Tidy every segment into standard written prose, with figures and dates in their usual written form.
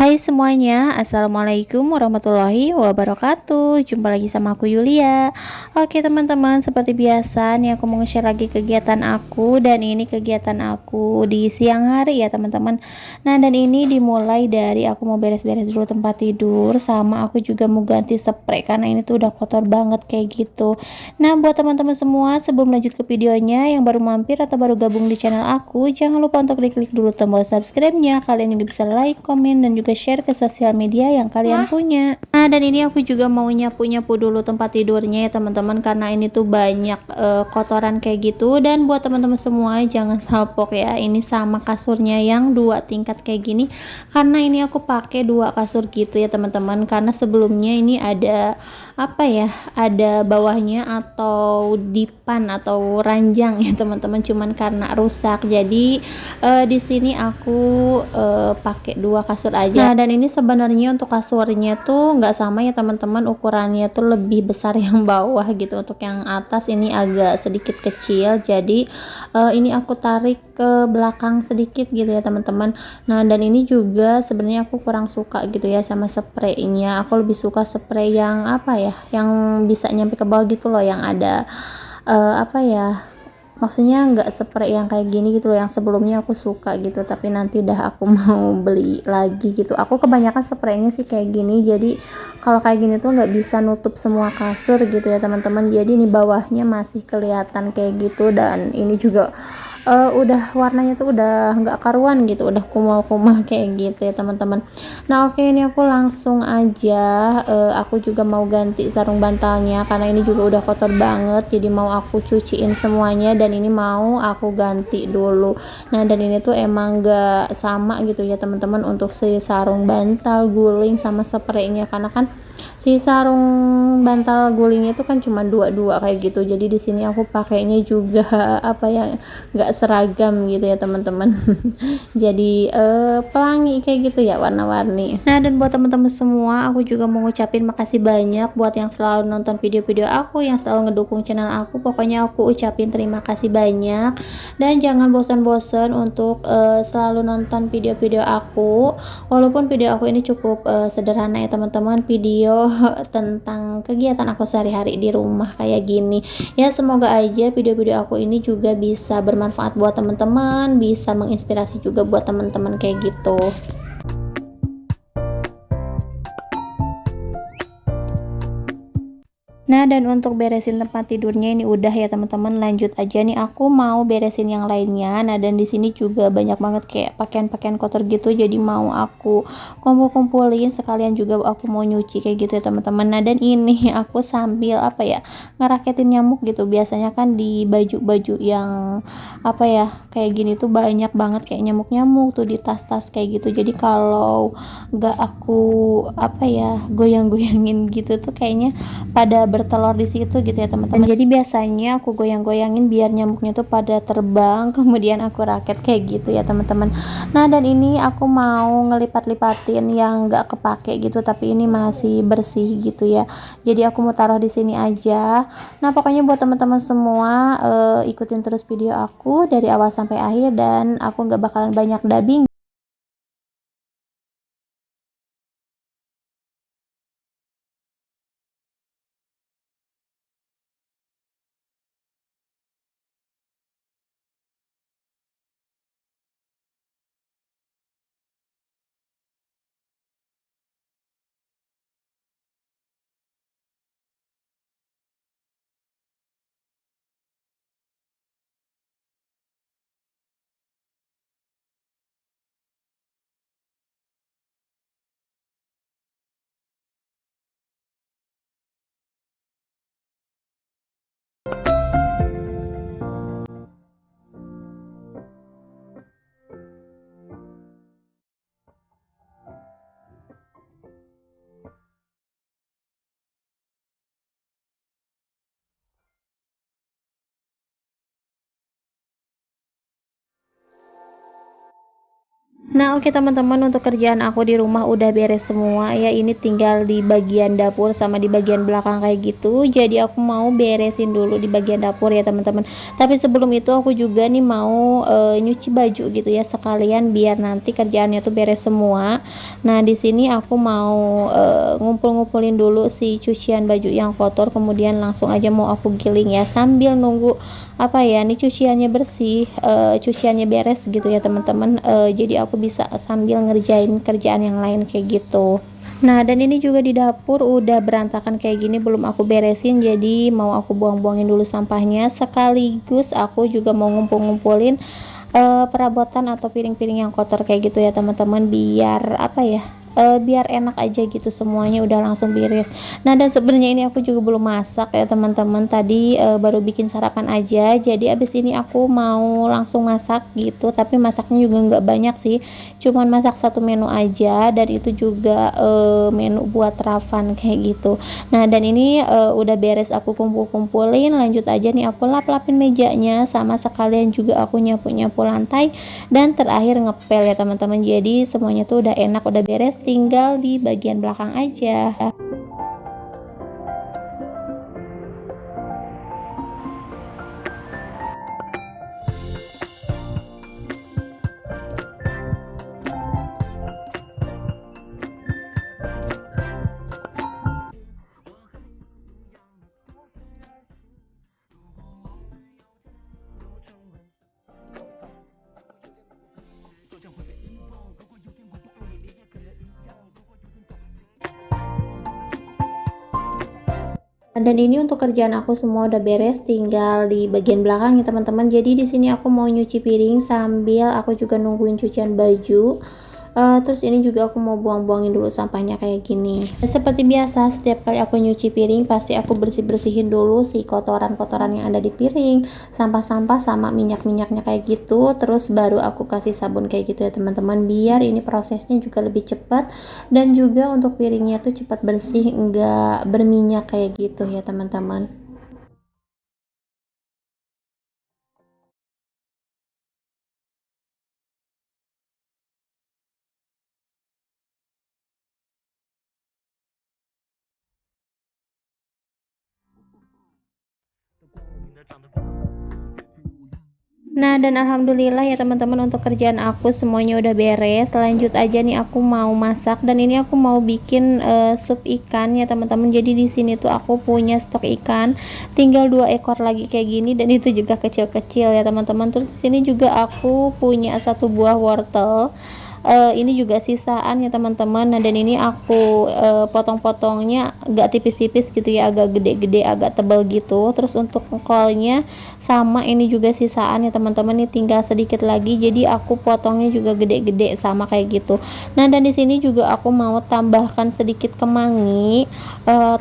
Hai semuanya, Assalamualaikum warahmatullahi wabarakatuh. Jumpa lagi sama aku Yulia. Oke teman-teman, seperti biasa nih aku mau nge-share lagi kegiatan aku. Dan ini kegiatan aku di siang hari ya teman-teman. Nah dan ini dimulai dari aku mau beres-beres dulu tempat tidur, sama aku juga mau ganti spray karena ini tuh udah kotor banget kayak gitu. Nah buat teman-teman semua, sebelum lanjut ke videonya, yang baru mampir atau baru gabung di channel aku, jangan lupa untuk klik dulu tombol subscribe-nya. Kalian juga bisa like, komen, dan juga share ke sosial media yang kalian punya. Nah dan ini aku juga mau nyapu-nyapu dulu tempat tidurnya ya teman-teman, karena ini tuh banyak kotoran kayak gitu. Dan buat teman-teman semua jangan salpok ya, ini sama kasurnya yang 2 tingkat kayak gini, karena ini aku pakai 2 kasur gitu ya teman-teman, karena sebelumnya ini ada apa ya, ada bawahnya atau dipan atau ranjang ya teman-teman, cuman karena rusak jadi di sini aku pakai 2 kasur aja. Nah dan ini sebenarnya untuk kasurnya tuh nggak sama ya teman-teman, ukurannya tuh lebih besar yang bawah gitu, untuk yang atas ini agak sedikit kecil, jadi ini aku tarik ke belakang sedikit gitu ya teman-teman. Nah dan ini juga sebenarnya aku kurang suka gitu ya sama spraynya, aku lebih suka spray yang apa ya, yang bisa nyampe ke bawah gitu loh, yang ada apa ya, maksudnya nggak spray yang kayak gini gitu loh, yang sebelumnya aku suka gitu tapi nanti udah aku mau beli lagi gitu. Aku kebanyakan spraynya sih kayak gini, jadi kalau kayak gini tuh nggak bisa nutup semua kasur gitu ya teman-teman, jadi ini bawahnya masih kelihatan kayak gitu. Dan ini juga udah warnanya tuh udah nggak karuan gitu, udah kumal-kumal kayak gitu ya teman-teman. Nah oke, ini aku langsung aja, aku juga mau ganti sarung bantalnya karena ini juga udah kotor banget, jadi mau aku cuciin semuanya dan ini mau aku ganti dulu. Nah dan ini tuh emang gak sama gitu ya teman-teman untuk si sarung bantal guling sama spraynya, karena kan si sarung bantal gulingnya itu kan cuma dua kayak gitu, jadi di sini aku pakainya juga apa ya, nggak seragam gitu ya teman-teman. Jadi pelangi kayak gitu ya, warna-warni. Nah dan buat teman-teman semua, aku juga mau ngucapin makasih banyak buat yang selalu nonton video-video aku, yang selalu ngedukung channel aku. Pokoknya aku ucapin terima kasih banyak, dan jangan bosan-bosan untuk selalu nonton video-video aku. Walaupun video aku ini cukup sederhana ya teman-teman, video tentang kegiatan aku sehari-hari di rumah kayak gini ya. Semoga aja video-video aku ini juga bisa bermanfaat buat teman-teman, bisa menginspirasi juga buat teman-teman kayak gitu. Nah dan untuk beresin tempat tidurnya ini udah ya teman-teman, lanjut aja nih aku mau beresin yang lainnya. Nah dan di sini juga banyak banget kayak pakaian-pakaian kotor gitu, jadi mau aku kumpul-kumpulin, sekalian juga aku mau nyuci kayak gitu ya teman-teman. Nah dan ini aku sambil apa ya, ngeraketin nyamuk gitu. Biasanya kan di baju-baju yang apa ya kayak gini tuh banyak banget kayak nyamuk-nyamuk tuh di tas-tas kayak gitu, jadi kalau nggak aku apa ya, goyang-goyangin gitu tuh kayaknya pada bertelur di situ gitu ya teman-teman. Jadi biasanya aku goyang-goyangin biar nyamuknya tuh pada terbang, kemudian aku raket kayak gitu ya teman-teman. Nah dan ini aku mau ngelipat-lipatin yang nggak kepake gitu, tapi ini masih bersih gitu ya, jadi aku mau taruh di sini aja. Nah pokoknya buat teman-teman semua, ikutin terus video aku dari awal sampai akhir, dan aku nggak bakalan banyak dubbing. Nah, oke teman-teman, untuk kerjaan aku di rumah udah beres semua ya. Ini tinggal di bagian dapur sama di bagian belakang kayak gitu. Jadi aku mau beresin dulu di bagian dapur ya teman-teman. Tapi sebelum itu aku juga nih mau nyuci baju gitu ya, sekalian biar nanti kerjaannya tuh beres semua. Nah, di sini aku mau ngumpul-ngumpulin dulu si cucian baju yang kotor, kemudian langsung aja mau aku giling ya, sambil nunggu apa ya, nih cuciannya bersih, cuciannya beres gitu ya teman-teman. Jadi aku bisa sambil ngerjain kerjaan yang lain kayak gitu. Nah, dan ini juga di dapur udah berantakan kayak gini, belum aku beresin, jadi mau aku buang-buangin dulu sampahnya, sekaligus aku juga mau ngumpul-ngumpulin perabotan atau piring-piring yang kotor kayak gitu ya teman-teman, biar apa ya, biar enak aja gitu, semuanya udah langsung beres. Nah, dan sebenarnya ini aku juga belum masak ya teman-teman, tadi baru bikin sarapan aja, jadi abis ini aku mau langsung masak gitu, tapi masaknya juga nggak banyak sih, cuman masak satu menu aja, dan itu juga menu buat Ravan kayak gitu. Nah, dan ini udah beres aku kumpul-kumpulin, lanjut aja nih aku lap-lapin mejanya, sama sekalian juga aku nyapu-nyapu lantai, dan terakhir ngepel ya teman-teman. Jadi semuanya tuh udah enak, udah beres, tinggal di bagian belakang aja. Dan ini untuk kerjaan aku semua udah beres, tinggal di bagian belakang ya teman-teman. Jadi di sini aku mau nyuci piring sambil aku juga nungguin cucian baju. Terus ini juga aku mau buang-buangin dulu sampahnya kayak gini. Seperti biasa, setiap kali aku nyuci piring pasti aku bersih-bersihin dulu si kotoran-kotoran yang ada di piring, sampah-sampah sama minyak-minyaknya kayak gitu. Terus baru aku kasih sabun kayak gitu ya teman-teman, biar ini prosesnya juga lebih cepat, dan juga untuk piringnya tuh cepat bersih, enggak berminyak kayak gitu ya teman-teman. Nah, dan alhamdulillah ya teman-teman, untuk kerjaan aku semuanya udah beres. Lanjut aja nih aku mau masak, dan ini aku mau bikin sup ikan ya teman-teman. Jadi di sini tuh aku punya stok ikan, tinggal 2 ekor lagi kayak gini, dan itu juga kecil-kecil ya teman-teman. Terus di sini juga aku punya 1 buah wortel. Ini juga sisaan ya teman-teman. Nah, dan ini aku potong-potongnya agak tipis-tipis gitu ya, agak gede-gede, agak tebal gitu. Terus untuk engkolnya sama, ini juga sisaan ya teman-teman, ini tinggal sedikit lagi, jadi aku potongnya juga gede-gede sama kayak gitu. Nah, dan di sini juga aku mau tambahkan sedikit kemangi,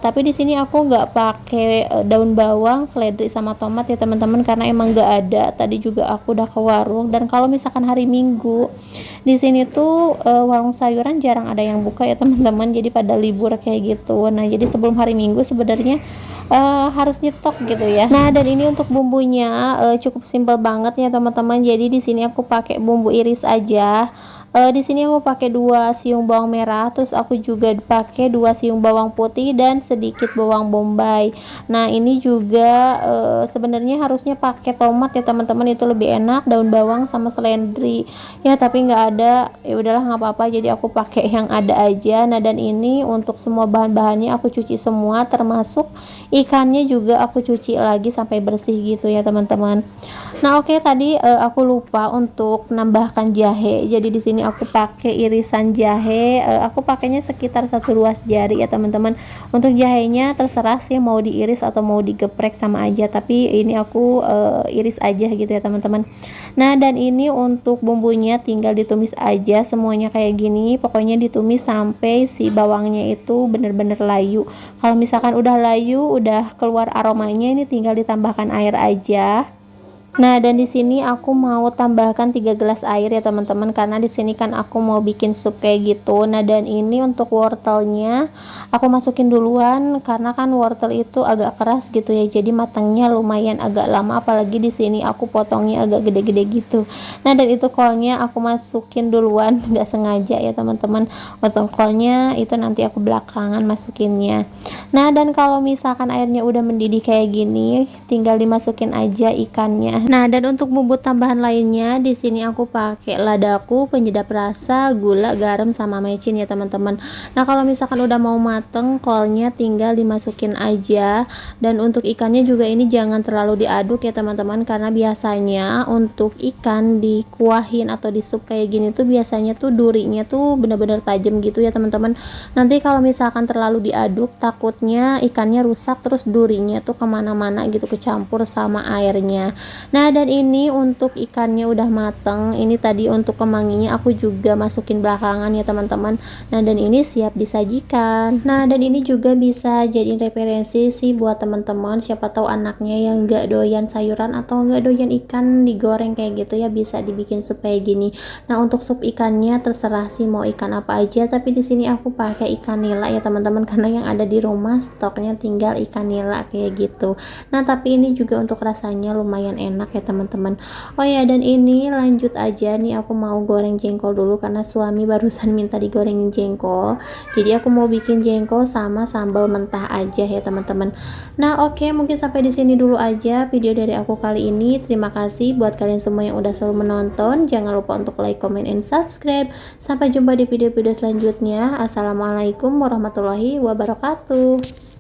tapi di sini aku nggak pakai daun bawang, seledri sama tomat ya teman-teman, karena emang nggak ada. Tadi juga aku udah ke warung, dan kalau misalkan hari Minggu di sini tuh warung sayuran jarang ada yang buka ya teman-teman, jadi pada libur kayak gitu. Nah, jadi sebelum hari Minggu sebenarnya harus nyetok gitu ya. Nah, dan ini untuk bumbunya cukup simpel banget ya teman-teman. Jadi di sini aku pakai bumbu iris aja. Di sini aku pakai 2 siung bawang merah, terus aku juga pakai 2 siung bawang putih dan sedikit bawang bombay. Nah, ini juga sebenarnya harusnya pakai tomat ya teman-teman, itu lebih enak, daun bawang sama seledri. Ya, tapi nggak ada, ya udahlah nggak apa-apa. Jadi aku pakai yang ada aja. Nah, dan ini untuk semua bahan-bahannya aku cuci semua, termasuk ikannya juga aku cuci lagi sampai bersih gitu ya teman-teman. Nah, oke, tadi aku lupa untuk menambahkan jahe. Jadi di sini aku pakai irisan jahe. Aku pakainya sekitar 1 ruas jari ya teman-teman. Untuk jahenya terserah sih, mau diiris atau mau digeprek sama aja. Tapi ini aku iris aja gitu ya teman-teman. Nah, dan ini untuk bumbunya tinggal ditumis aja semuanya kayak gini. Pokoknya ditumis sampai si bawangnya itu bener-bener layu. Kalau misalkan udah layu, udah keluar aromanya, ini tinggal ditambahkan air aja. Nah, dan di sini aku mau tambahkan 3 gelas air ya teman-teman, karena di sini kan aku mau bikin sup kayak gitu. Nah, dan ini untuk wortelnya aku masukin duluan karena kan wortel itu agak keras gitu ya. Jadi matangnya lumayan agak lama, apalagi di sini aku potongnya agak gede-gede gitu. Nah, dan itu kolnya aku masukin duluan nggak sengaja ya teman-teman. Untuk kolnya itu nanti aku belakangan masukinnya. Nah, dan kalau misalkan airnya udah mendidih kayak gini, tinggal dimasukin aja ikannya. Nah, dan untuk bumbu tambahan lainnya di sini aku pakai ladaku, penyedap rasa, gula, garam sama mecin ya teman-teman. Nah, kalau misalkan udah mau mateng, kolnya tinggal dimasukin aja. Dan untuk ikannya juga ini jangan terlalu diaduk ya teman-teman, karena biasanya untuk ikan dikuahin atau di sup kayak gini tuh biasanya tuh durinya tuh bener-bener tajam gitu ya teman-teman. Nanti kalau misalkan terlalu diaduk, takutnya ikannya rusak, terus durinya tuh kemana-mana gitu, kecampur sama airnya. Nah, dan ini untuk ikannya udah mateng. Ini tadi untuk kemanginya aku juga masukin belakangan ya teman-teman. Nah, dan ini siap disajikan. Nah, dan ini juga bisa jadi referensi sih buat teman-teman, siapa tahu anaknya yang nggak doyan sayuran atau nggak doyan ikan digoreng kayak gitu ya, bisa dibikin sup kayak gini. Nah, untuk sup ikannya terserah sih mau ikan apa aja, tapi di sini aku pakai ikan nila ya teman-teman, karena yang ada di rumah stoknya tinggal ikan nila kayak gitu. Nah, tapi ini juga untuk rasanya lumayan enak ya teman-teman. Oh ya, dan ini lanjut aja nih, aku mau goreng jengkol dulu karena suami barusan minta digorengin jengkol. Jadi aku mau bikin jengkol sama sambal mentah aja ya teman-teman. Nah, oke, mungkin sampai di sini dulu aja video dari aku kali ini. Terima kasih buat kalian semua yang udah selalu menonton. Jangan lupa untuk like, comment, and subscribe. Sampai jumpa di video-video selanjutnya. Assalamualaikum warahmatullahi wabarakatuh.